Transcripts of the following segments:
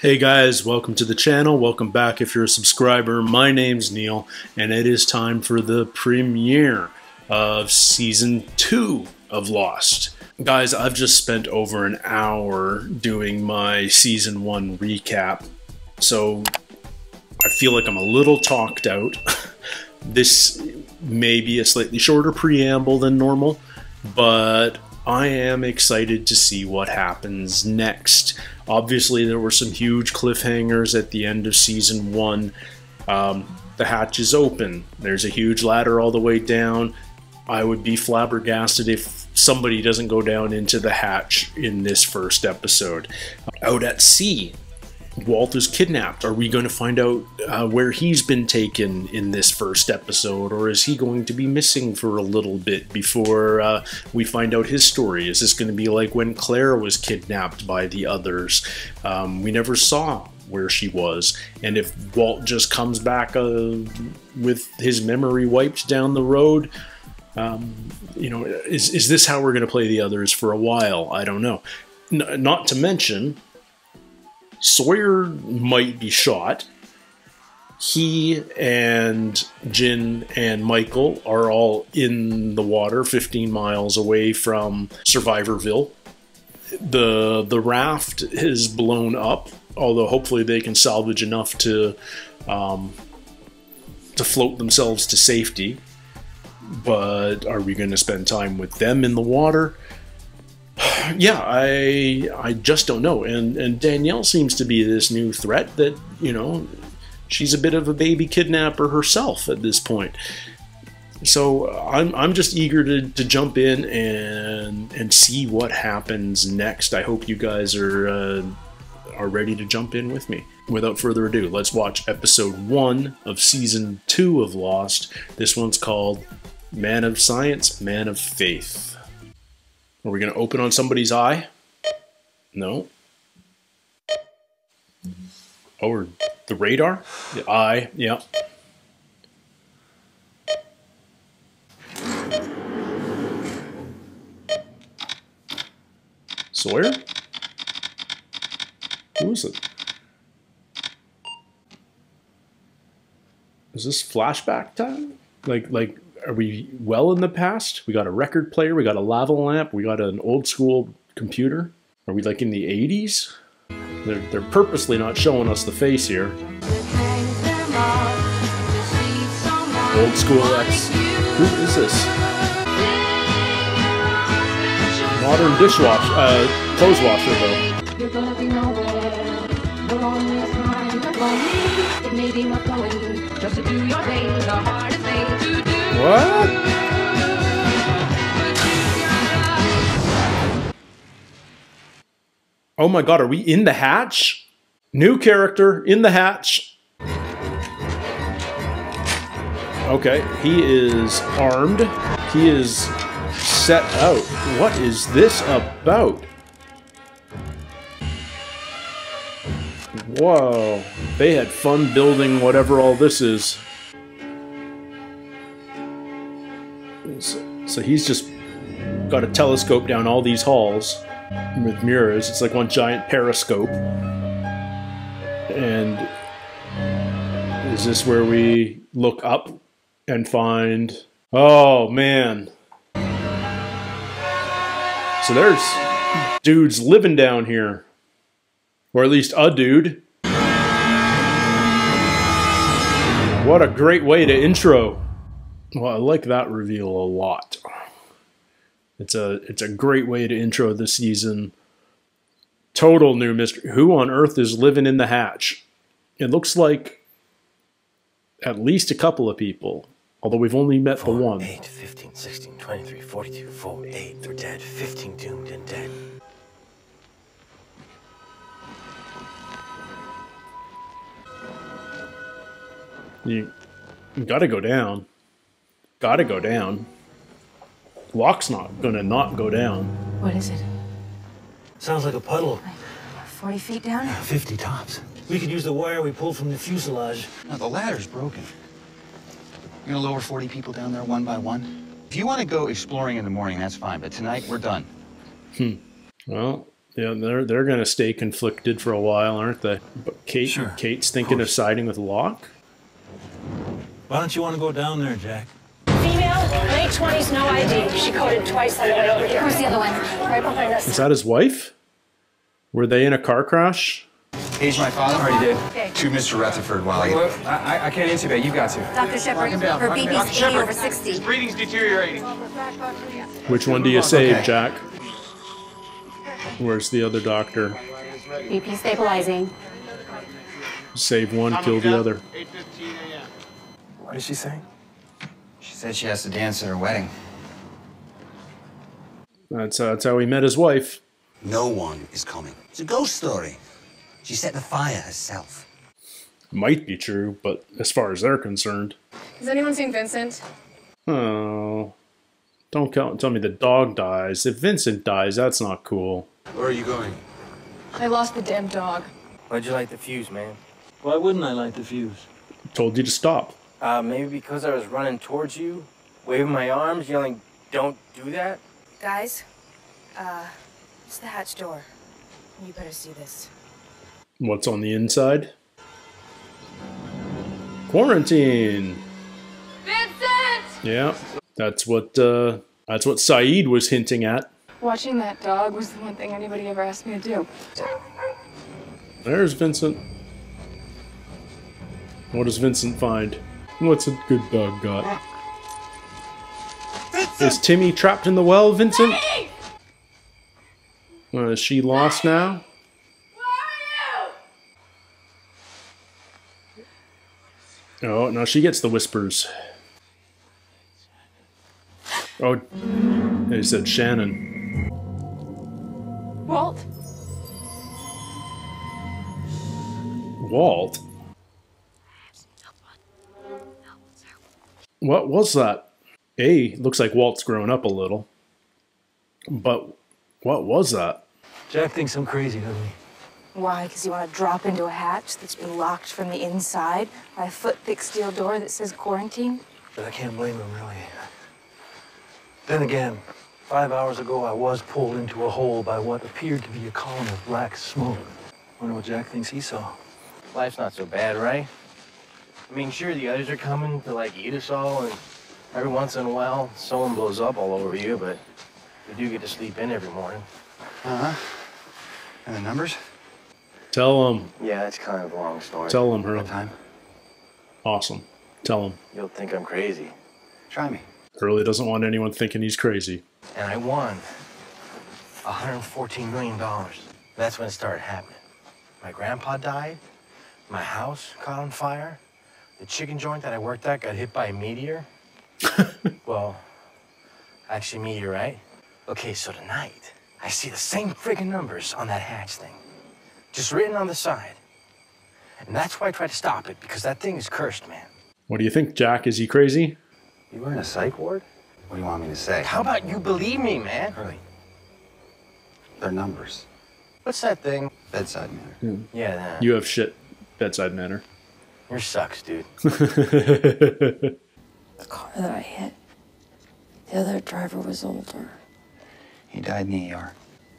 Hey guys, welcome to the channel. Welcome back if you're a subscriber. My name's Neil, and it is time for the premiere of Season 2 of Lost. Guys, I've just spent over an hour doing my Season 1 recap, so I feel like I'm a little talked out. This may be a slightly shorter preamble than normal, but I am excited to see what happens next. Obviously, there were some huge cliffhangers at the end of Season 1. The hatch is open. There's a huge ladder all the way down. I would be flabbergasted if somebody doesn't go down into the hatch in this first episode. Out at sea, Walt is kidnapped. Are we going to find out where he's been taken in this first episode, or is he going to be missing for a little bit before we find out his story? Is this going to be like when Claire was kidnapped by the others? We never saw where she was, and if Walt just comes back with his memory wiped down the road, you know, is this how we're going to play the others for a while? I don't know. Not to mention, Sawyer might be shot. He and Jin and Michael are all in the water 15 miles away from Survivorville. The raft is blown up, although hopefully they can salvage enough to float themselves to safety. But are we going to spend time with them in the water? Yeah, I just don't know. And Danielle seems to be this new threat that, you know, she's a bit of a baby kidnapper herself at this point. So I'm just eager to jump in and see what happens next. I hope you guys are ready to jump in with me. Without further ado, let's watch episode 1 of season 2 of Lost. This one's called Man of Science, Man of Faith. Are we going to open on somebody's eye? No. Oh, or the radar? The eye, yeah. Sawyer? Who is it? Is this flashback time? Like, are we well in the past? We got a record player, we got a lava lamp, we got an old school computer. Are we like in the 80s? They're purposely not showing us the face here. Old school X. Who is this? Modern dishwasher, clothes washer though. You're gonna be nowhere. The loneliest time, the lonely. It may be not going just to do your thing, the hardest thing to do. What? Oh my god, are we in the hatch? New character in the hatch. Okay, he is armed. He is set out. What is this about? Whoa, they had fun building whatever all this is. So he's just got a telescope down all these halls with mirrors. It's like one giant periscope. And is this where we look up and find... Oh, man. So there's dudes living down here. Or at least a dude. What a great way to intro. Well, I like that reveal a lot. It's a great way to intro the season. Total new mystery. Who on earth is living in the hatch? It looks like at least a couple of people, although we've only met 4, the one. 8, 15, 16, 23, 42, 4, 8. They're dead. 15 doomed and dead. You gotta go down. Gotta go down. Lock's not gonna not go down. What is it? Sounds like a puddle. Like 40 feet down? 50 tops. We could use the wire we pulled from the fuselage. No, the ladder's broken. You're gonna lower 40 people down there one by one? If you want to go exploring in the morning, that's fine, but tonight we're done. Well, Yeah, they're gonna stay conflicted for a while, aren't they? But Kate's thinking of siding with Locke. Why don't you want to go down there, Jack? Female, late 20s, no ID. She coded twice on the way over here. Where's the other one? Right behind us. Is that his wife? Were they in a car crash? Page my father. Already did. Okay. To Mr. Rutherford while I can't answer that. You got to. Dr. Shepard, her BP's 80 over 60. breathing's deteriorating. Which one do you save, Okay. Jack? Where's the other doctor? BP stabilizing. Save one, kill the other. What did she say? She said she has to dance at her wedding. That's how he met his wife. No one is coming. It's a ghost story. She set the fire herself. Might be true, but as far as they're concerned. Has anyone seen Vincent? Oh. Don't tell me the dog dies. If Vincent dies, that's not cool. Where are you going? I lost the damn dog. Why'd you light the fuse, man? Why wouldn't I light the fuse? Told you to stop. Maybe because I was running towards you, waving my arms, yelling, "Don't do that." Guys, it's the hatch door. You better see this. What's on the inside? Quarantine. Vincent! Yeah, that's what Saeed was hinting at. Watching that dog was the one thing anybody ever asked me to do. There's Vincent. What does Vincent find? What's a good dog got? Is Timmy trapped in the well, Vincent? Is she lost now? Oh, no, she gets the whispers. Oh, they said Shannon. Walt? Walt? What was that? Looks like Walt's grown up a little. But what was that? Jack thinks I'm crazy, doesn't he? Why? Because you want to drop into a hatch that's been locked from the inside by a foot-thick steel door that says quarantine? But I can't blame him, really. Then again, 5 hours ago, I was pulled into a hole by what appeared to be a column of black smoke. Wonder what Jack thinks he saw. Life's not so bad, right? I mean, sure, the others are coming to, like, eat us all, and every once in a while, someone blows up all over you, but we do get to sleep in every morning. Uh-huh. And the numbers? Tell him. Yeah, that's kind of a long story. Tell him, Hurley. What time? Awesome. Tell him. You'll think I'm crazy. Try me. Hurley doesn't want anyone thinking he's crazy. And I won $114 million. That's when it started happening. My grandpa died. My house caught on fire. The chicken joint that I worked at got hit by a meteor. Well, actually meteorite. Okay, so tonight, I see the same friggin' numbers on that hatch thing. Just written on the side. And that's why I tried to stop it, because that thing is cursed, man. What do you think, Jack? Is he crazy? You were in a psych ward? What do you want me to say? How about you believe me, man? Hurley. They're numbers. What's that thing? Bedside manner. Yeah, that. You have shit bedside manner. Yours sucks, dude. The car that I hit, the other driver was older. He died in the ER.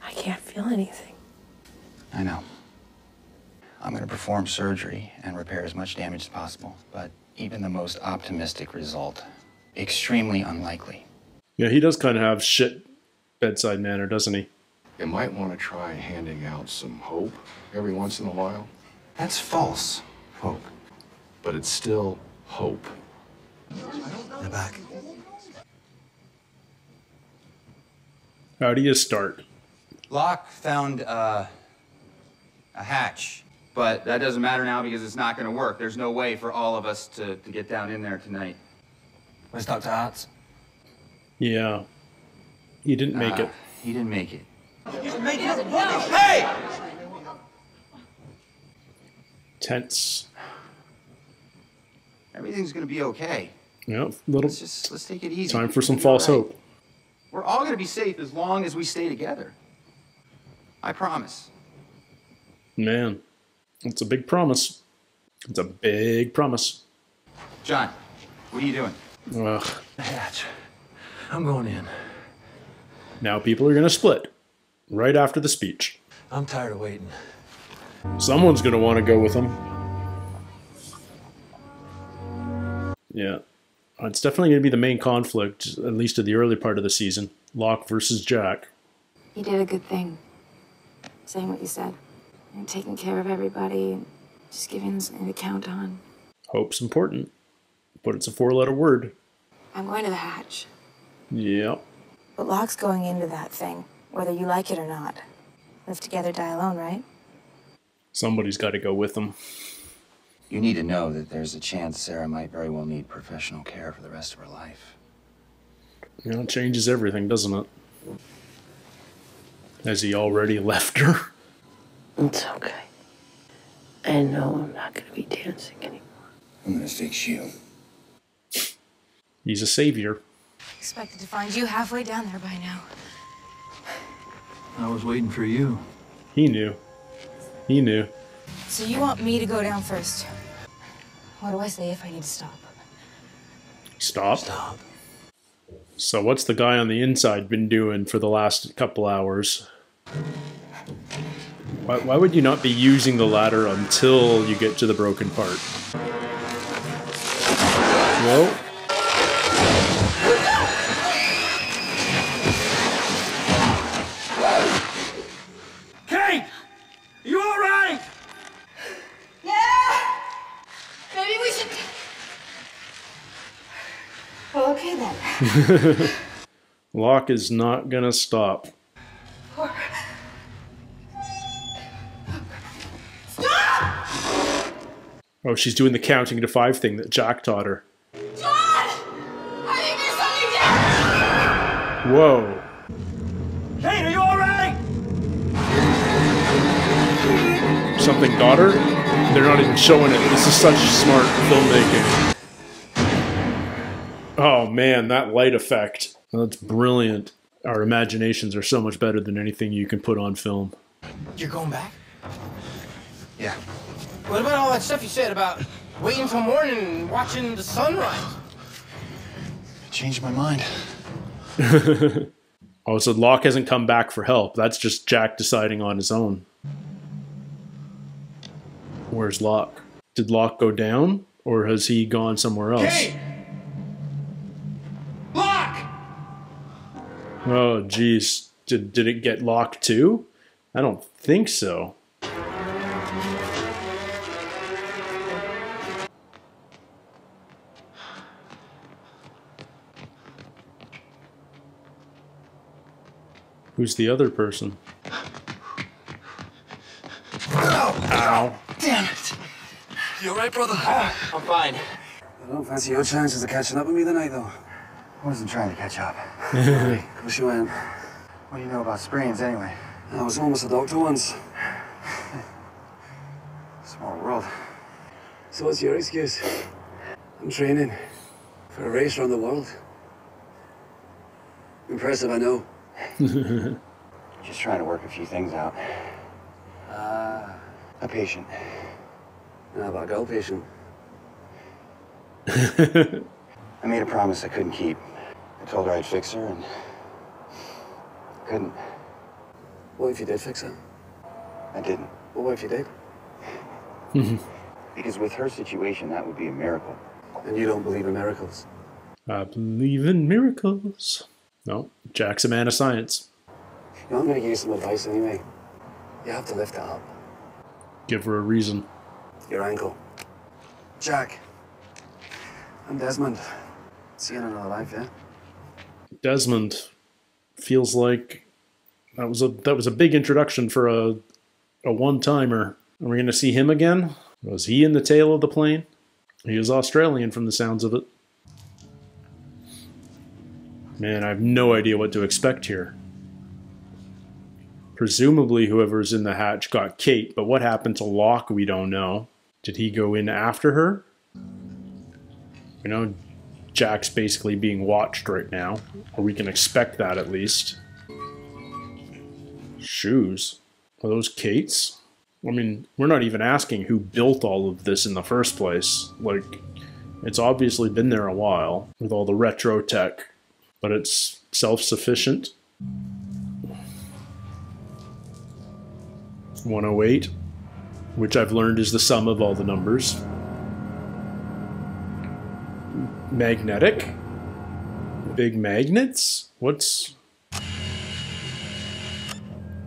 I can't feel anything. I know. I'm going to perform surgery and repair as much damage as possible, but even the most optimistic result, extremely unlikely. Yeah, he does kind of have shit bedside manner, doesn't he? You might want to try handing out some hope every once in a while, That's false hope. but it's still hope. They're back. How do you start? Locke found a hatch, but that doesn't matter now because it's not going to work. There's no way for all of us to get down in there tonight. Where's Dr. Otts? Yeah. He didn't make it. He didn't make it. Tense. Everything's going to be okay. Yeah, little Let's take it easy. time for some It's gonna be false all right. hope. We're all going to be safe as long as we stay together. I promise. Man, it's a big promise. It's a big promise. John, what are you doing? Ugh. The hatch. I'm going in. Now people are going to split right after the speech. I'm tired of waiting. Someone's gonna want to go with him. Yeah. It's definitely going to be the main conflict, at least at the early part of the season. Locke versus Jack. You did a good thing. Saying what you said. And taking care of everybody. And just giving them something to count on. Hope's important. But it's a 4-letter word. I'm going to the hatch. Yeah. But Locke's going into that thing, whether you like it or not. Live together, die alone, right? Somebody's got to go with him. You need to know that there's a chance Sarah might very well need professional care for the rest of her life. You know, it changes everything, doesn't it? Has he already left her? It's okay. I know I'm not going to be dancing anymore. I'm gonna fix you. He's a savior. Expected to find you halfway down there by now. I was waiting for you. He knew. He knew. So you want me to go down first? What do I say if I need to stop? Stop? Stop. So what's the guy on the inside been doing for the last couple hours? Why would you not be using the ladder until you get to the broken part? Whoa. Kate! You all right? Yeah! Maybe we should... Well, okay then. Locke is not gonna stop. Oh, she's doing the counting to 5 thing that Jack taught her. John! I think there's something down! Whoa. Kate, are you all right? Something got her? They're not even showing it. This is such smart filmmaking. Oh man, that light effect. That's brilliant. Our imaginations are so much better than anything you can put on film. You're going back? Yeah. What about all that stuff you said about waiting until morning and watching the sunrise? I changed my mind. Oh, so Locke hasn't come back for help. That's just Jack deciding on his own. Where's Locke? Did Locke go down? Or has he gone somewhere else? Hey! Locke! Oh, geez. Did it get Locke too? I don't think so. Who's the other person? Ow. Damn it! You all right, brother? I'm fine. I don't fancy your chances of catching up with me tonight, though. I wasn't trying to catch up. Of course you weren't. What do you know about sprains, anyway? I was almost a doctor once. Small world. So what's your excuse? I'm training for a race around the world. Impressive, I know. Just trying to work a few things out. A patient. How about a girl patient? I made a promise I couldn't keep. I told her I'd fix her and couldn't. What if you did fix her? I didn't. Well, what if you did? Because with her situation, that would be a miracle. And you don't believe in miracles? I believe in miracles. No, Jack's a man of science. You know, I'm going to give you some advice anyway. You have to lift it up. Give her a reason. Your ankle. Jack. I'm Desmond. See you in another life, yeah? Desmond feels like that was a big introduction for a one-timer. Are we going to see him again? Was he in the tail of the plane? He was Australian from the sounds of it. Man, I have no idea what to expect here. Presumably whoever's in the hatch got Kate, but what happened to Locke we don't know. Did he go in after her? You know, Jack's basically being watched right now, or we can expect that at least. Shoes. Are those Kate's? I mean, we're not even asking who built all of this in the first place. Like, it's obviously been there a while with all the retro tech, but it's self-sufficient. 108, which I've learned is the sum of all the numbers. Magnetic? Big magnets? What's...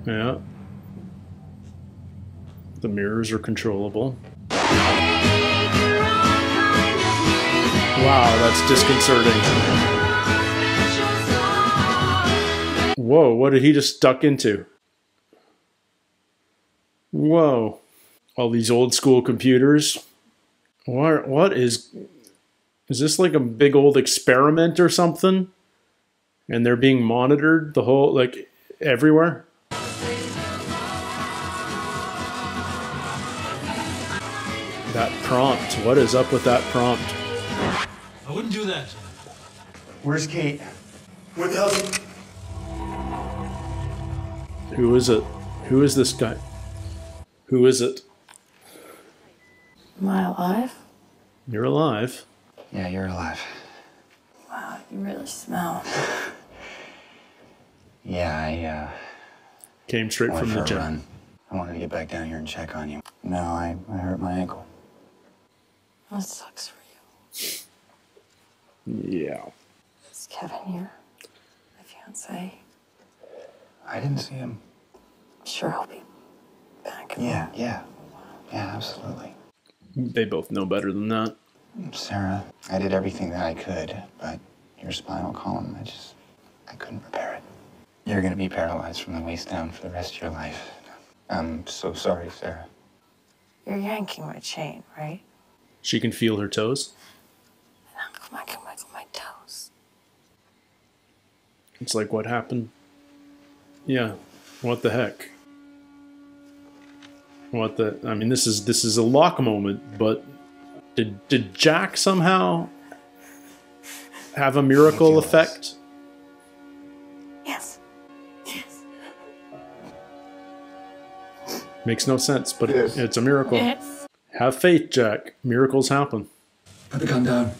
Yeah. The mirrors are controllable. Wow, that's disconcerting. Whoa, what did he just duck into? Whoa. All these old school computers. What is this like a big old experiment or something? And they're being monitored the whole, like, everywhere? That prompt. What is up with that prompt? I wouldn't do that. Where's Kate? Where the hell? Who is it? Who is this guy? Who is it? Am I alive? You're alive. Yeah, you're alive. Wow, you really smell. Yeah, Came straight I from the went for a gym. run. I wanted to get back down here and check on you. No, I hurt my ankle. That sucks for you. Yeah. Is Kevin here? My fiance? I didn't see him. Sure he'll be back. Yeah, absolutely. They both know better than that. Sarah, I did everything that I could, but your spinal column, I couldn't repair it. You're gonna be paralyzed from the waist down for the rest of your life. I'm so sorry, Sarah. You're yanking my chain, right? She can feel her toes. And I can wiggle my toes. It's like, what happened? Yeah. What the heck? What the... I mean, this is a lock moment, but did Jack somehow have a miracle effect? Yes. Makes no sense, but it's a miracle. Yes. Have faith, Jack. Miracles happen. Put the gun down.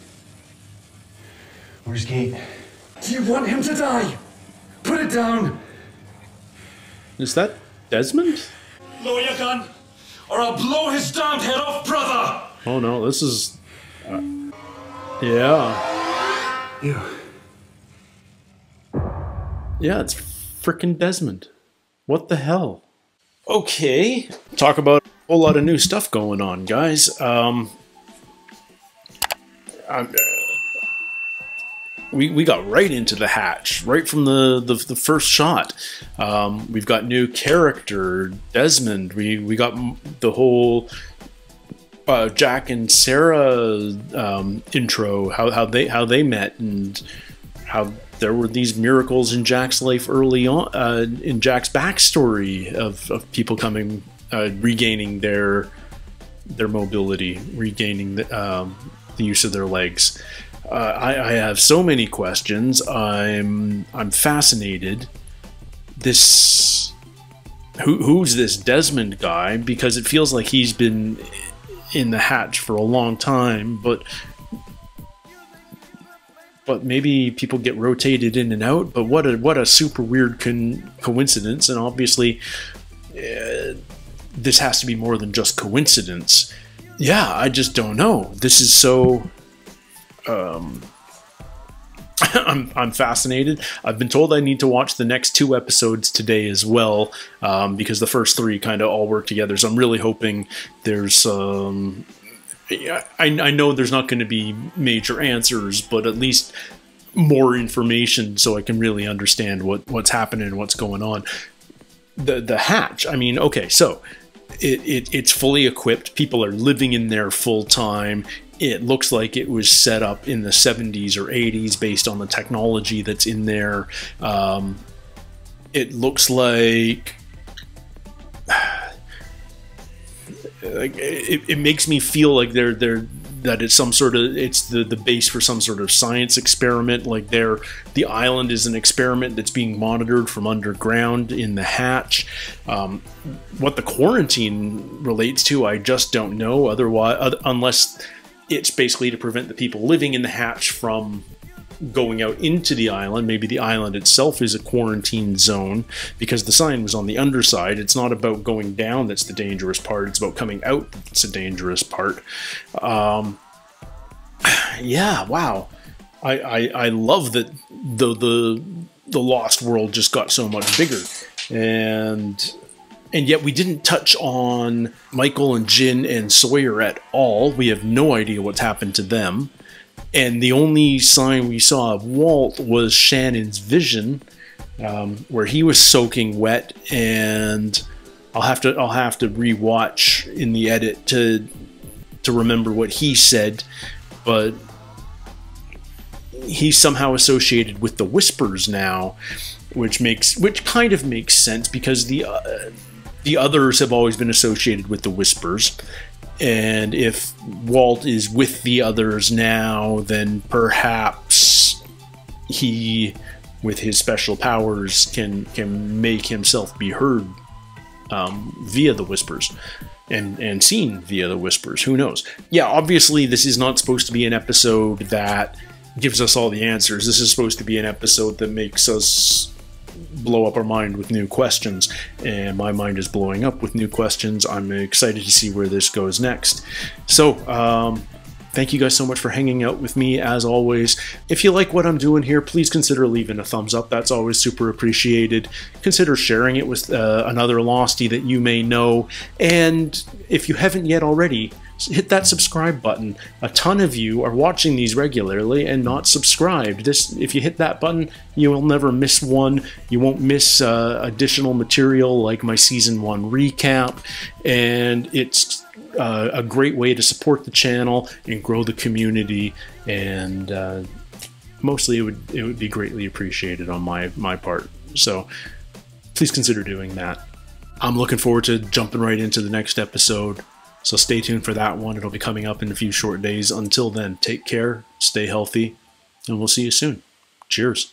Where's Kate? Do you want him to die? Put it down. Is that Desmond? Lower your gun, or I'll blow his damned head off, brother! Oh no, this is... yeah. You. Yeah, it's frickin' Desmond. What the hell? Okay. Talk about a whole lot of new stuff going on, guys. We got right into the hatch, right from the first shot. We've got new character, Desmond. We got the whole Jack and Sarah intro, how they met, and how there were these miracles in Jack's life early on, in Jack's backstory of people coming, regaining their mobility, regaining the use of their legs. I have so many questions. I'm fascinated. Who's this Desmond guy? Because it feels like he's been in the hatch for a long time, but maybe people get rotated in and out. But what a super weird coincidence, and obviously this has to be more than just coincidence. Yeah, I just don't know. This is so... I'm fascinated. I've been told I need to watch the next 2 episodes today as well, because the first 3 kind of all work together. So I'm really hoping there's... I know there's not going to be major answers, but at least more information so I can really understand what's happening and what's going on. The hatch, I mean, okay, so it's fully equipped. People are living in there full time. It looks like it was set up in the 70s or 80s based on the technology that's in there. It looks like... It makes me feel like that it's some sort of, it's the base for some sort of science experiment. Like the island is an experiment that's being monitored from underground in the hatch. What the quarantine relates to, I just don't know. Otherwise, unless it's basically to prevent the people living in the hatch from going out into the island. Maybe the island itself is a quarantine zone because the sign was on the underside. It's not about going down that's the dangerous part. It's about coming out that's the dangerous part. Yeah, wow. I love that the Lost World just got so much bigger. And yet we didn't touch on Michael and Jin and Sawyer at all. We have no idea what's happened to them. And the only sign we saw of Walt was Shannon's vision, where he was soaking wet. And I'll have to rewatch in the edit to remember what he said. But he's somehow associated with the Whispers now, which kind of makes sense because the others have always been associated with the Whispers. And if Walt is with the others now, then perhaps he, with his special powers, can make himself be heard via the Whispers and seen via the Whispers. Who knows? Yeah, obviously this is not supposed to be an episode that gives us all the answers. This is supposed to be an episode that makes us blow up our mind with new questions, and my mind is blowing up with new questions. I'm excited to see where this goes next. So thank you guys so much for hanging out with me as always. If you like what I'm doing here, please consider leaving a thumbs up. That's always super appreciated. Consider sharing it with another Lostie that you may know, and if you haven't yet already, hit that subscribe button. A ton of you are watching these regularly and not subscribed. If you hit that button, you will never miss one. You won't miss additional material like my Season 1 recap, and it's a great way to support the channel and grow the community, and mostly it would be greatly appreciated on my part. So please consider doing that. I'm looking forward to jumping right into the next episode. So stay tuned for that one. It'll be coming up in a few short days. Until then, take care, stay healthy, and we'll see you soon. Cheers.